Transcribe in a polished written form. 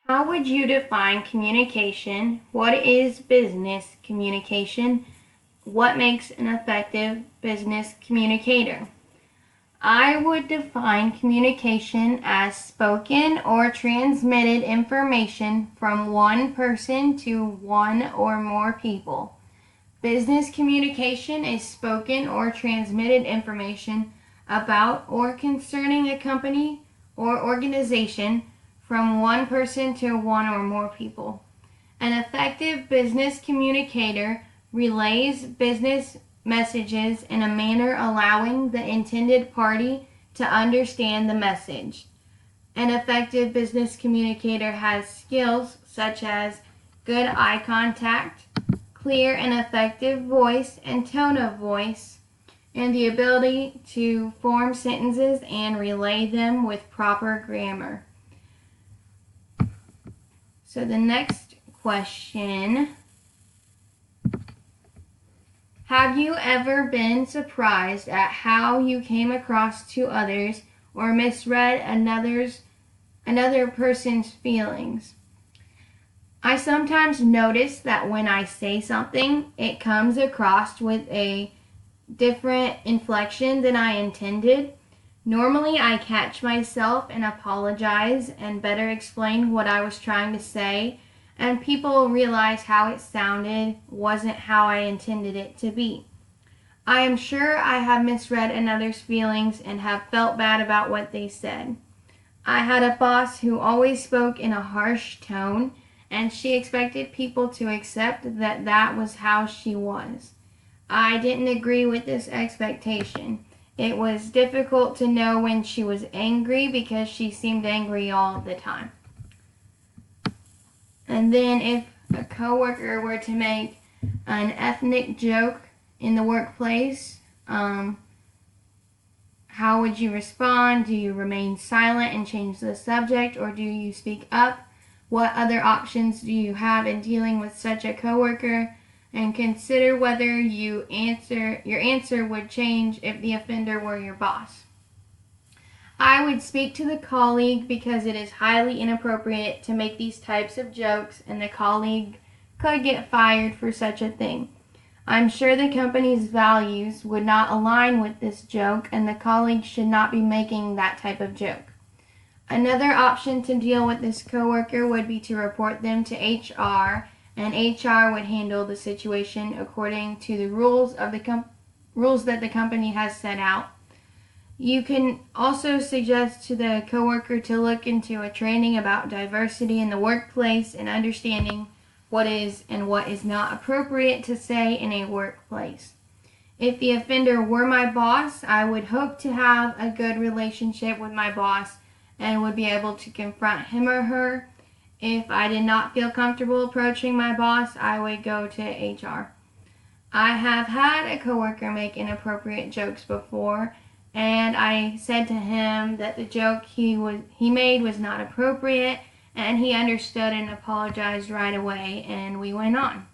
How would you define communication? What is business communication? What makes an effective business communicator? I would define communication as spoken or transmitted information from one person to one or more people. Business communication is spoken or transmitted information about or concerning a company or organization from one person to one or more people. An effective business communicator relays business messages in a manner allowing the intended party to understand the message. An effective business communicator has skills such as good eye contact, clear and effective voice and tone of voice, and the ability to form sentences and relay them with proper grammar. So the next question: have you ever been surprised at how you came across to others or misread another person's feelings? I sometimes notice that when I say something, it comes across with a different inflection than I intended. Normally, I catch myself and apologize and better explain what I was trying to say, and people realize how it sounded wasn't how I intended it to be. I am sure I have misread another's feelings and have felt bad about what they said. I had a boss who always spoke in a harsh tone, and she expected people to accept that that was how she was. I didn't agree with this expectation. It was difficult to know when she was angry because she seemed angry all the time. And then if a coworker were to make an ethnic joke in the workplace, how would you respond? Do you remain silent and change the subject, or do you speak up? What other options do you have in dealing with such a coworker? And consider whether your answer would change if the offender were your boss. I would speak to the colleague because it is highly inappropriate to make these types of jokes, and the colleague could get fired for such a thing. I'm sure the company's values would not align with this joke, and the colleague should not be making that type of joke. Another option to deal with this coworker would be to report them to HR, and HR would handle the situation according to the rules that the company has set out. You can also suggest to the coworker to look into a training about diversity in the workplace and understanding what is and what is not appropriate to say in a workplace. If the offender were my boss, I would hope to have a good relationship with my boss and would be able to confront him or her. If I did not feel comfortable approaching my boss, I would go to HR. I have had a coworker make inappropriate jokes before, and I said to him that the joke he made was not appropriate, and he understood and apologized right away, and we went on.